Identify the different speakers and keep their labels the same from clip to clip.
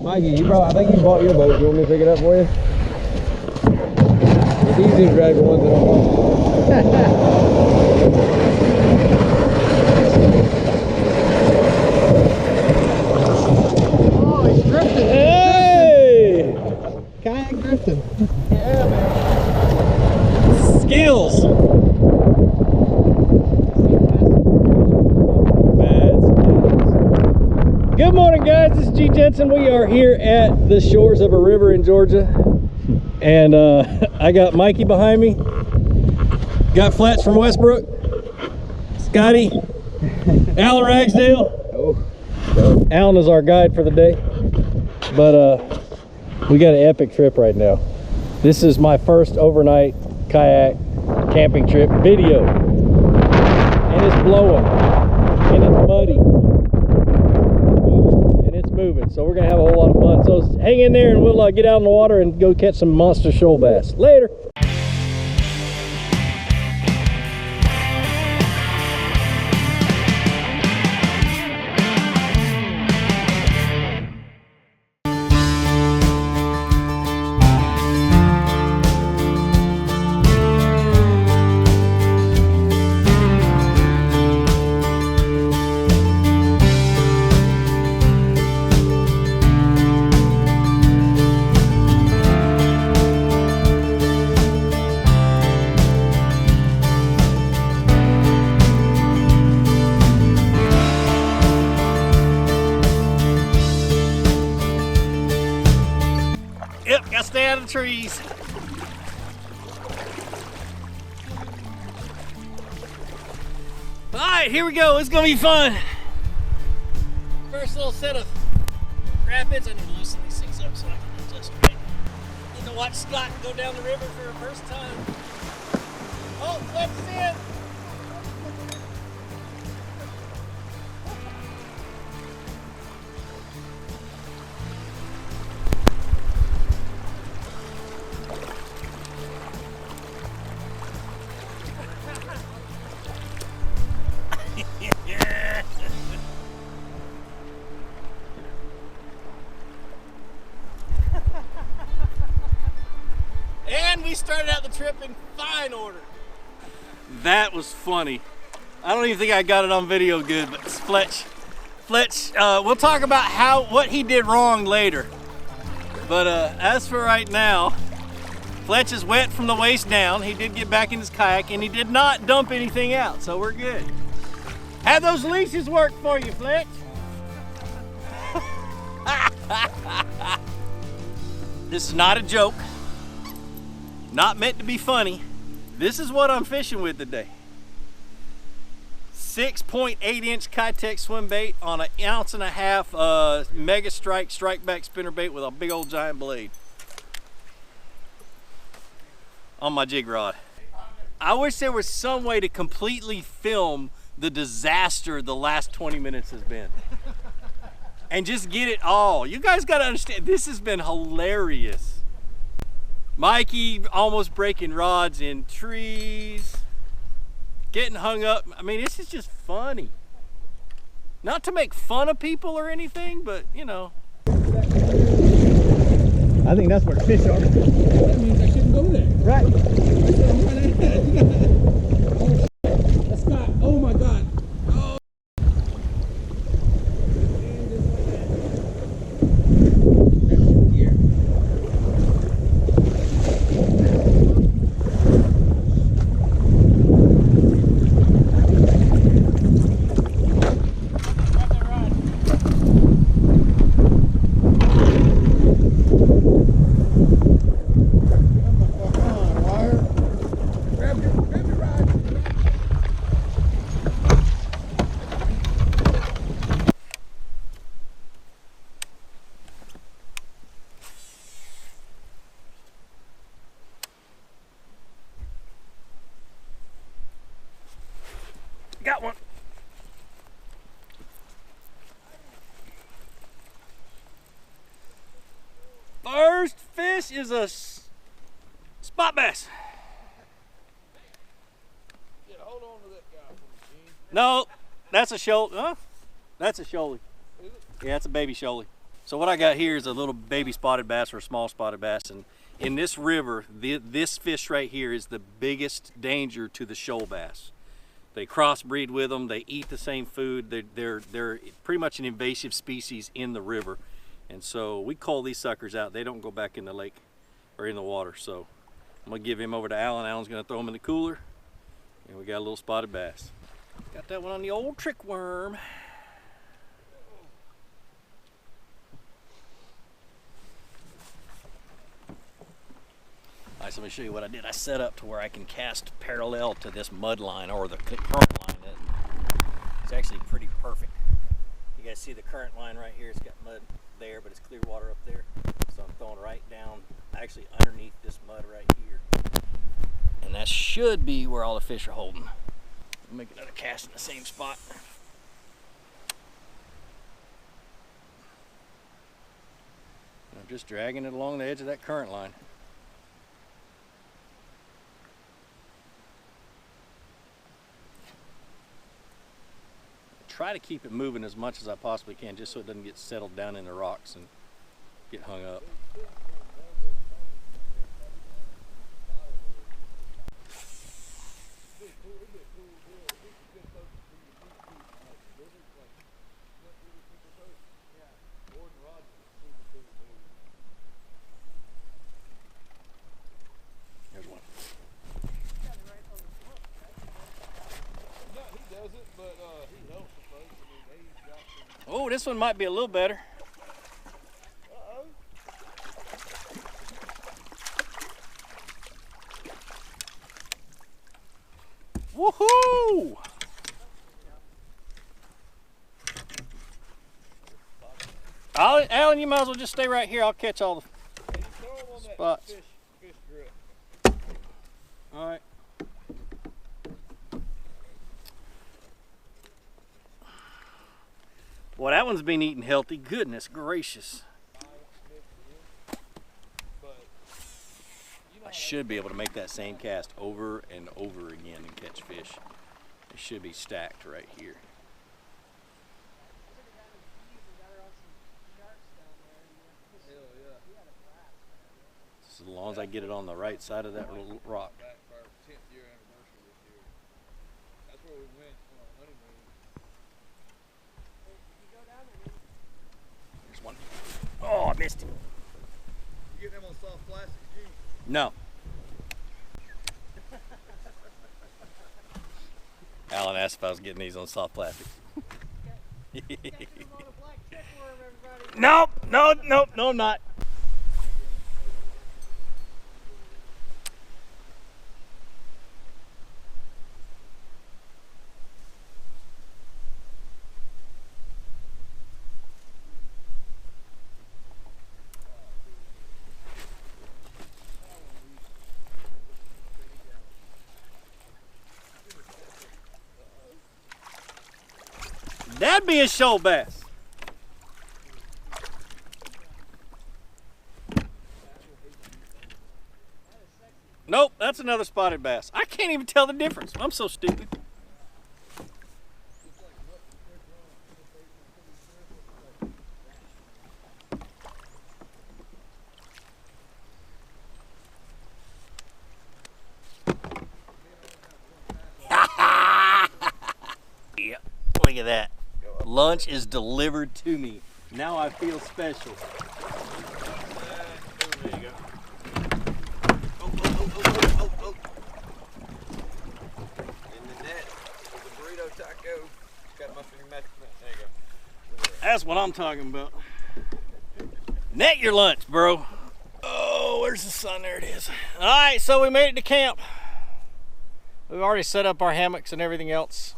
Speaker 1: Mikey, I think you bought your boat. You want me to pick it up for you? It's easy to drag the ones that don't want.
Speaker 2: Oh, he's drifting.
Speaker 1: Hey!
Speaker 2: Kayak drifting.
Speaker 1: Yeah, man. Skills. Good morning, guys. This is G. Jensen. We are here at the shores of a river in Georgia. And I got Mikey behind me. Got Flats from Westbrook. Scotty. Alan Ragsdale. Alan is our guide for the day. But we got an epic trip right now. This is my first overnight kayak camping trip video. And it's blowing. And it's muddy. Moving, so we're gonna have a whole lot of fun. So hang in there and we'll get out in the water and go catch some monster shoal bass. Later. Yep, gotta stay out of the trees. All right, here we go. It's gonna be fun. First little set of rapids. I need to loosen these things up so I can adjust right. Need to watch Scott go down the river for the first time. Oh, let's see it. And we started out the trip in fine order. That was funny. I don't even think I got it on video good, but Fletch, we'll talk about what he did wrong later. But as for right now, Fletch is wet from the waist down. He did get back in his kayak and he did not dump anything out, so we're good. Have those leashes work for you, Fletch? This is not a joke. Not meant to be funny. This is what I'm fishing with today. 6.8-inch Kayak swim bait on an 1.5 ounce Mega Strike back spinner bait with a big old giant blade on my jig rod. I wish there was some way to completely film the disaster the last 20 minutes has been and just get it all. You guys got to understand, this has been hilarious. Mikey almost breaking rods in trees, getting hung up. I mean, this is just funny. Not to make fun of people or anything, but you know.
Speaker 2: I think that's where the fish are. That means I shouldn't go there. Right. That's Scott. Oh my God. Oh.
Speaker 1: Got one. First fish is a spot bass.
Speaker 2: Yeah, hold on to that guy for me, Gene.
Speaker 1: No, that's a shoal. Huh? That's a shoalie.
Speaker 2: Is it?
Speaker 1: Yeah, it's a baby shoalie. So what I got here is a little baby spotted bass or a small spotted bass, and in this river, this fish right here is the biggest danger to the shoal bass. They crossbreed with them, they eat the same food, they're pretty much an invasive species in the river. And so we cull these suckers out. They don't go back in the lake or in the water. So I'm gonna give him over to Alan. Alan's gonna throw him in the cooler, and we got a little spotted bass. Got that one on the old trick worm. Alright, so let me show you what I did. I set up to where I can cast parallel to this mud line or the current line. It's actually pretty perfect. You guys see the current line right here? It's got mud there, but it's clear water up there. So I'm throwing right down, actually underneath this mud right here. And that should be where all the fish are holding. I'll make another cast in the same spot. And I'm just dragging it along the edge of that current line. Try to keep it moving as much as I possibly can, just so it doesn't get settled down in the rocks and get hung up. There's one. Oh, this one might be a little better. Woohoo! Alan, you might as well just stay right here. I'll catch all the spots. All right. Well, that one's been eating healthy. Goodness gracious. I should be able to make that same cast over and over again and catch fish. It should be stacked right here. As long as I get it on the right side of that little rock. There's one. Oh, I missed him.
Speaker 2: You getting them on soft plastic, G?
Speaker 1: No. Alan asked if I was getting these on soft plastic. Nope, no, I'm not. That'd be a shoal bass. Nope, that's another spotted bass. I can't even tell the difference. I'm so stupid. Yeah, look at that. Lunch is delivered to me. Now I feel special. There you go.
Speaker 2: Oh. In the net with the burrito taco. Got my finger match. There you go.
Speaker 1: That's what I'm talking about. Net your lunch, bro. Oh, where's the sun? There it is. All right, so we made it to camp. We've already set up our hammocks and everything else.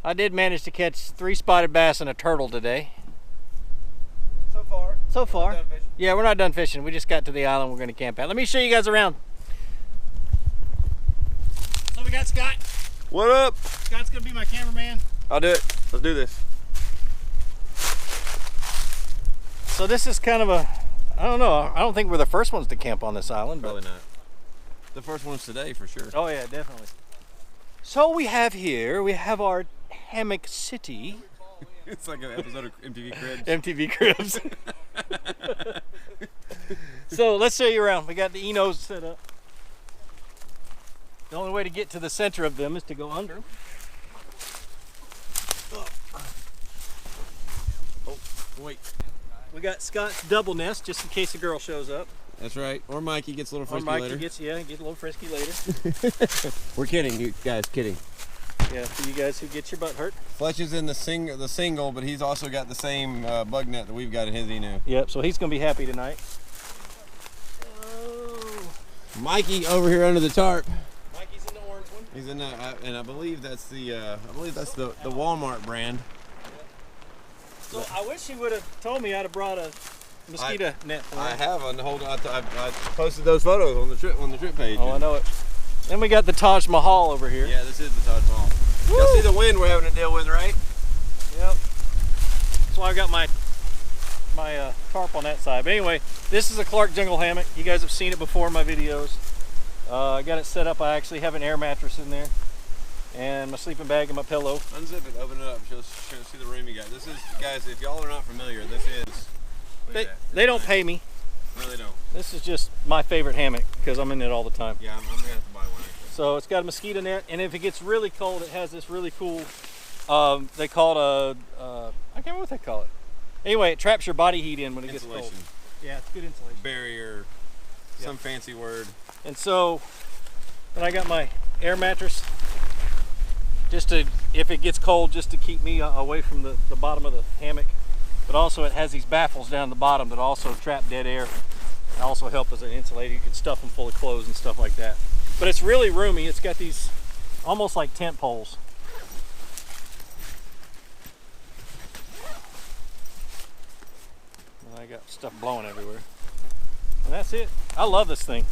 Speaker 1: I did manage to catch 3 spotted bass and a turtle today.
Speaker 2: So far.
Speaker 1: So far.
Speaker 2: We're not done fishing.
Speaker 1: Yeah, we're not done fishing. We just got to the island we're going to camp out. Let me show you guys around. So we got Scott.
Speaker 2: What up?
Speaker 1: Scott's going to be my cameraman.
Speaker 2: I'll do it. Let's do this.
Speaker 1: So this is kind of a, I don't know, I don't think we're the first ones to camp on this island.
Speaker 2: Probably not. The first one's today for sure.
Speaker 1: Oh yeah, definitely. So we have here, we have our hammock city.
Speaker 2: It's like an episode of MTV Cribs.
Speaker 1: MTV Cribs. So let's show you around. We got the Enos set up. The only way to get to the center of them is to go under them.
Speaker 2: Oh, wait.
Speaker 1: We got Scott's double nest just in case a girl shows up.
Speaker 2: That's right. Or Mikey gets a little frisky
Speaker 1: or Mikey
Speaker 2: later.
Speaker 1: gets, yeah, get a little frisky later.
Speaker 2: We're kidding, you guys, kidding.
Speaker 1: Yeah, for you guys who get your butt hurt.
Speaker 2: Fletch is in the single, but he's also got the same bug net that we've got in his Enu.
Speaker 1: Yep, so he's going to be happy tonight.
Speaker 2: Mikey over here under the tarp.
Speaker 1: Mikey's in the orange one.
Speaker 2: He's in the, and I believe that's the the Walmart brand.
Speaker 1: So I wish he would have told me I'd have brought a mosquito net for him.
Speaker 2: I have on the whole. I posted those photos on the trip page.
Speaker 1: Oh, I know it. Then we got the Taj Mahal over here.
Speaker 2: Yeah, this is the Taj Mahal. Y'all see the wind we're having to deal with, right?
Speaker 1: Yep. That's why I got my tarp on that side. But anyway, this is a Clark jungle hammock. You guys have seen it before in my videos. I got it set up. I actually have an air mattress in there, and my sleeping bag and my pillow.
Speaker 2: Unzip it, open it up, show see the room you got. This is, guys, if y'all are not familiar, this is.
Speaker 1: They don't pay me.
Speaker 2: No, they don't.
Speaker 1: This is just my favorite hammock because I'm in it all the time.
Speaker 2: Yeah, I'm gonna have to buy one actually.
Speaker 1: So it's got a mosquito net, and if it gets really cold, it has this really cool. They call it a. I can't remember what they call it. Anyway, it traps your body heat in when it gets cold. Yeah, it's good insulation.
Speaker 2: Barrier, some fancy word.
Speaker 1: And so, then I got my air mattress, just to, if it gets cold, just to keep me away from the bottom of the hammock. But also it has these baffles down the bottom that also trap dead air and also help as an insulator. You can stuff them full of clothes and stuff like that. But it's really roomy. It's got these almost like tent poles. And I got stuff blowing everywhere. And that's it. I love this thing.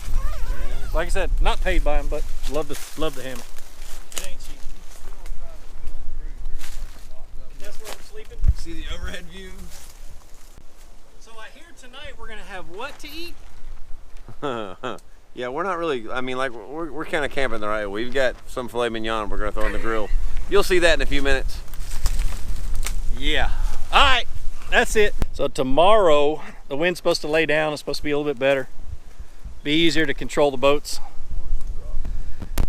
Speaker 1: Like I said, not paid by them, but love the hammock. It ain't cheap. That's where I'm sleeping.
Speaker 2: See the overhead view?
Speaker 1: So I hear tonight we're gonna have what to eat?
Speaker 2: Yeah, we're not really, I mean, like, we're kind of camping the right way. We've got some filet mignon we're gonna throw on the grill. You'll see that in a few minutes.
Speaker 1: Yeah. All right, that's it. So tomorrow, the wind's supposed to lay down. It's supposed to be a little bit better. Be easier to control the boats.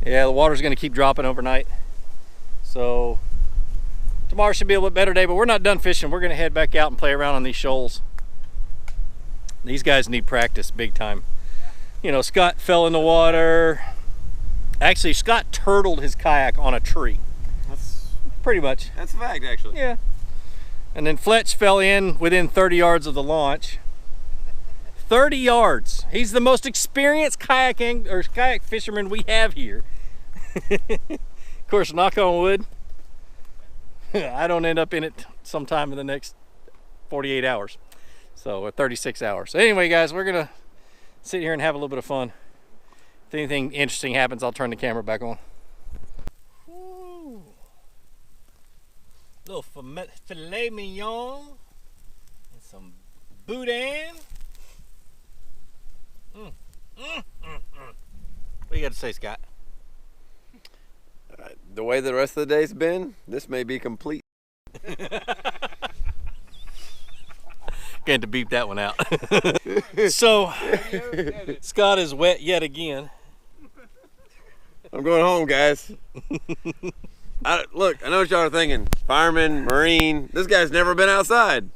Speaker 1: Yeah, the water's gonna keep dropping overnight. So tomorrow should be a little bit better day, but we're not done fishing. We're gonna head back out and play around on these shoals. These guys need practice big time. You know, Scott fell in the water. Actually, Scott turtled his kayak on a tree.
Speaker 2: That's
Speaker 1: pretty much.
Speaker 2: That's a fact, actually.
Speaker 1: Yeah. And then Fletch fell in within 30 yards of the launch. 30 yards. He's the most experienced kayak fisherman we have here. Of course, knock on wood, I don't end up in it sometime in the next 48 hours. So, or 36 hours. So anyway, guys, we're gonna sit here and have a little bit of fun. If anything interesting happens, I'll turn the camera back on. Woo. Little filet mignon and some boudin. What you got to say, Scott?
Speaker 2: The way the rest of the day's been, this may be complete.
Speaker 1: Going to beep that one out. So, Scott is wet yet again.
Speaker 2: I'm going home, guys. Look, I know what y'all are thinking. Fireman, Marine, this guy's never been outside.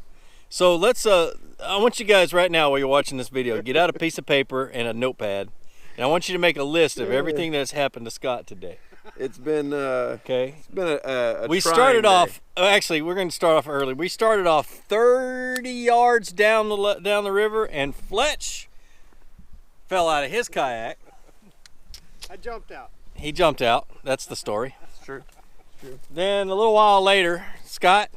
Speaker 1: So let's, I want you guys right now while you're watching this video, get out a piece of paper and a notepad. And I want you to make a list of everything that's happened to Scott today.
Speaker 2: It's been,
Speaker 1: okay.
Speaker 2: It's been a
Speaker 1: we started off, actually, we're going to start off early. We started off 30 yards down the river, and Fletch fell out of his kayak.
Speaker 3: I jumped out.
Speaker 1: He jumped out. That's the story.
Speaker 2: That's true.
Speaker 1: Then a little while later, Scott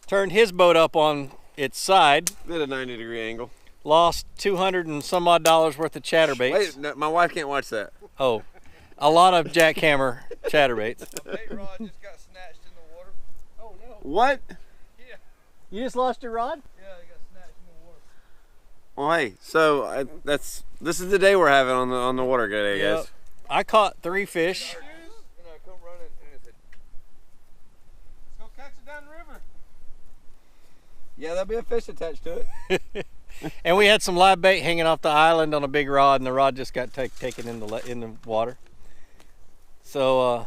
Speaker 1: turned his boat up on its side.
Speaker 2: Did a 90-degree angle.
Speaker 1: Lost $200 and some odd worth of chatterbaits.
Speaker 2: Wait, no, my wife can't watch that.
Speaker 1: Oh, a lot of jackhammer chatterbaits.
Speaker 2: The bait rod just got snatched in the water.
Speaker 3: Oh no.
Speaker 2: What?
Speaker 3: Yeah.
Speaker 1: You just lost your rod?
Speaker 3: Yeah, it got snatched in the water.
Speaker 2: Well, hey, so this is the day we're having on the water today, guys.
Speaker 1: Yep. I caught 3 fish.
Speaker 3: And I come running and it said, "Let's go catch it down the river."
Speaker 2: Yeah, there'll be a fish attached to it.
Speaker 1: And we had some live bait hanging off the island on a big rod, and the rod just got taken in the water. So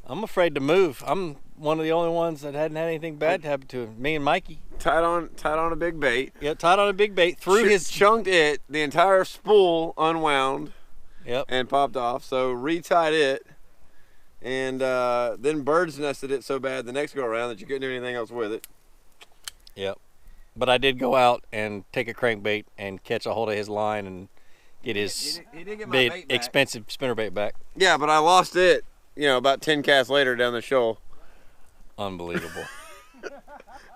Speaker 1: I'm afraid to move. I'm one of the only ones that hadn't had anything bad happen to him. Me and Mikey.
Speaker 2: Tied on a big bait.
Speaker 1: Yeah, tied on a big bait.
Speaker 2: Chunked it. The entire spool unwound.
Speaker 1: Yep.
Speaker 2: And popped off. So retied it. And then birds nested it so bad the next go around that you couldn't do anything else with it.
Speaker 1: Yep. But I did go out and take a crankbait and catch a hold of his line and get his
Speaker 2: he did get my
Speaker 1: big,
Speaker 2: bait back.
Speaker 1: expensive spinnerbait back.
Speaker 2: Yeah, but I lost it, about 10 casts later down the shoal.
Speaker 1: Unbelievable.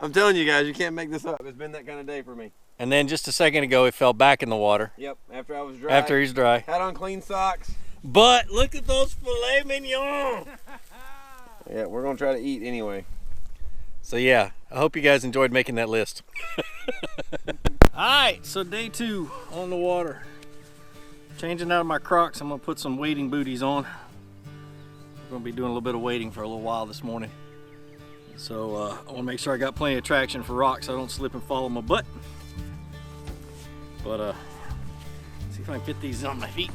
Speaker 2: I'm telling you guys, you can't make this up. It's been that kind of day for me.
Speaker 1: And then just a second ago, it fell back in the water.
Speaker 2: Yep, after I was dry.
Speaker 1: After he's dry.
Speaker 2: Had on clean socks.
Speaker 1: But look at those filet mignon.
Speaker 2: Yeah, we're going to try to eat anyway.
Speaker 1: So yeah, I hope you guys enjoyed making that list. Alright, so day 2 on the water. Changing out of my Crocs, I'm going to put some wading booties on. We're going to be doing a little bit of wading for a little while this morning. So I want to make sure I got plenty of traction for rocks so I don't slip and fall on my butt. But see if I can get these on my feet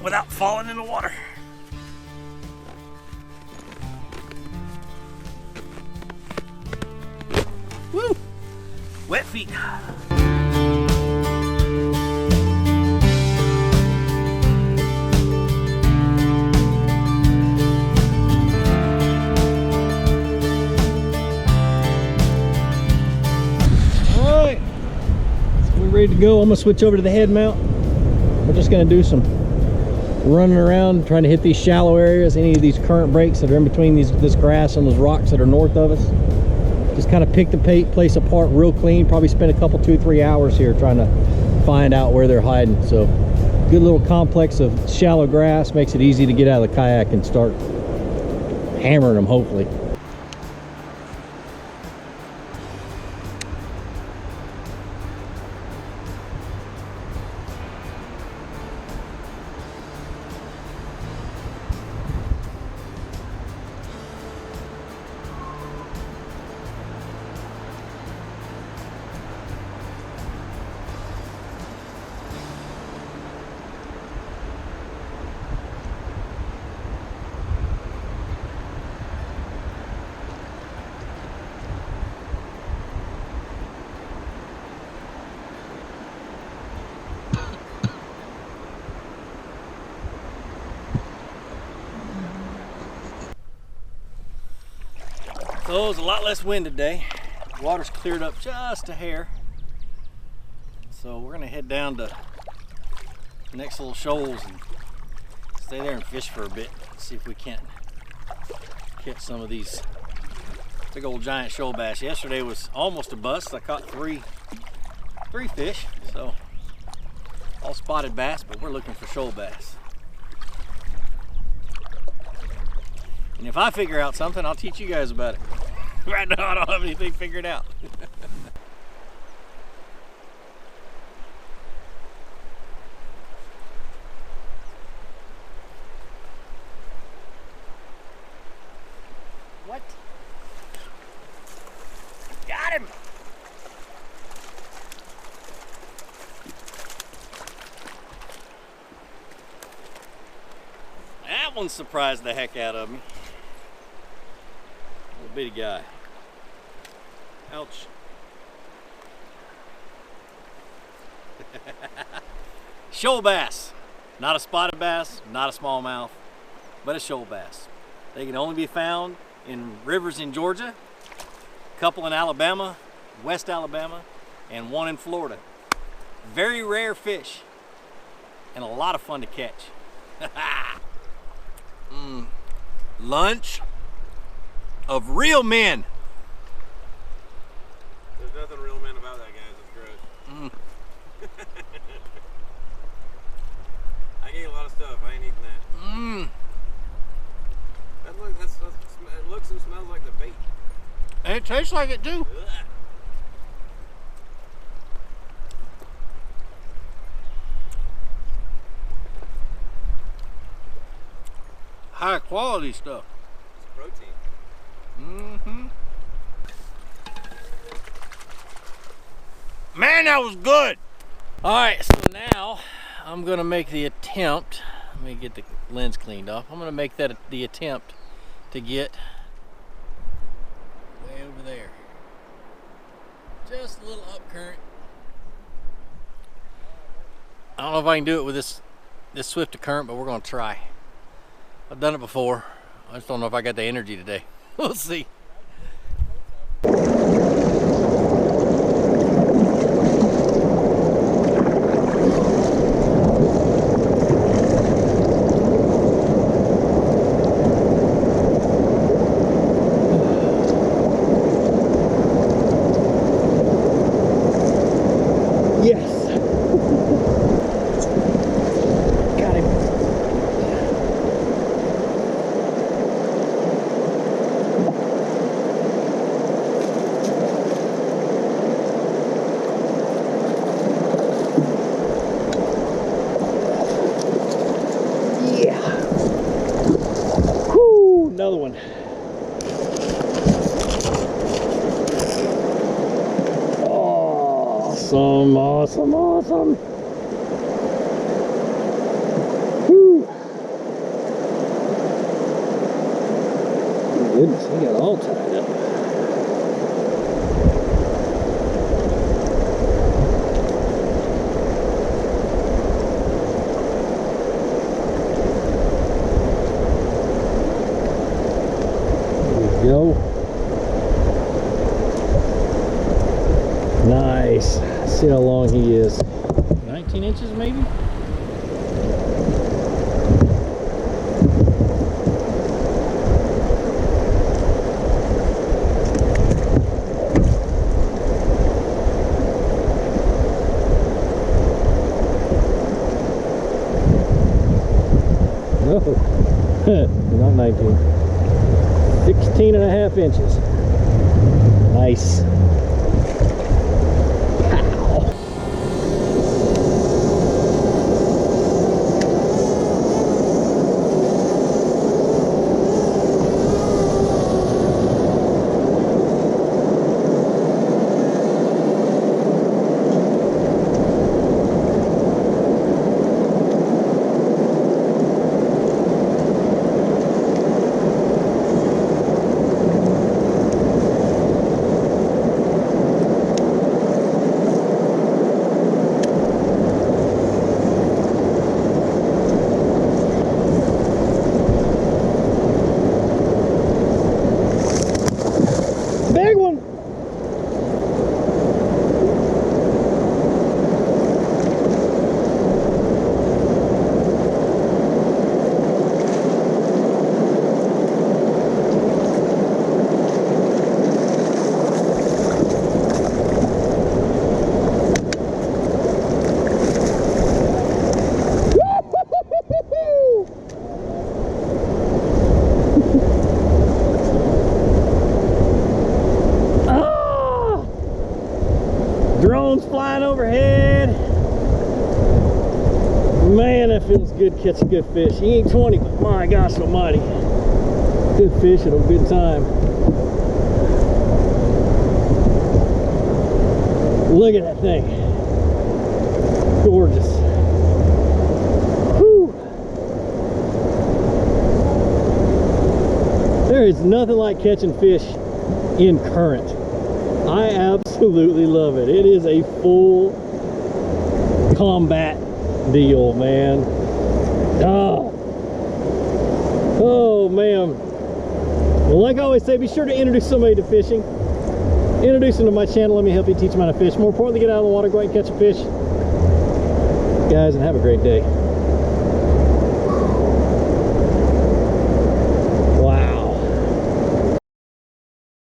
Speaker 1: without falling in the water. Woo! Wet feet. Alright, so we're ready to go. I'm gonna switch over to the head mount. We're just gonna do some running around, trying to hit these shallow areas, any of these current breaks that are in between this grass and those rocks that are north of us. Just kind of pick the place apart real clean. Probably spend a couple, 2-3 hours here trying to find out where they're hiding. So good little complex of shallow grass, makes it easy to get out of the kayak and start hammering them, hopefully. So it's a lot less wind today. The water's cleared up just a hair. So we're gonna head down to the next little shoals and stay there and fish for a bit. See if we can't catch some of these big old giant shoal bass. Yesterday was almost a bust. I caught three fish, so all spotted bass, but we're looking for shoal bass. And if I figure out something, I'll teach you guys about it. Right now, I don't have anything figured out. What? Got him! That one surprised the heck out of me. Little bitty guy. Ouch. Shoal bass. Not a spotted bass, not a smallmouth, but a shoal bass. They can only be found in rivers in Georgia, a couple in Alabama, West Alabama, and one in Florida. Very rare fish and a lot of fun to catch. Lunch of real men.
Speaker 2: There's nothing real men about that, guys. It's gross. I can eat a lot of stuff. I ain't eating that. It looks and smells like the bait.
Speaker 1: And it tastes like it too.
Speaker 2: Ugh.
Speaker 1: High quality stuff.
Speaker 2: It's protein.
Speaker 1: Mm-hmm.
Speaker 4: Man, that was good.
Speaker 1: All right, so now I'm gonna make the attempt. Let me get the lens cleaned off. I'm gonna make that the attempt to get way over there. Just a little up current. I don't know if I can do it with this swift of current, but we're gonna try. I've done it before. I just don't know if I got the energy today. We'll see. Another one. Awesome, awesome, awesome. Whew. Goodness, he got all tied up. Go. Nice. Let's see how long he is. 19 inches maybe? No. Not 19. 16 and a half inches. Nice. Pow. Big one. Drones flying overhead. Man, that feels good catching good fish. He ain't 20, but my gosh almighty. Good fish at a good time. Look at that thing. Gorgeous. Whew. There is nothing like catching fish in current. I absolutely love it. It is a full combat deal, man. Oh man. Well, like I always say, be sure to introduce somebody to fishing. Introduce them to my channel. Let me help you teach them how to fish. More importantly, get out of the water, go out and catch a fish. Guys, and have a great day.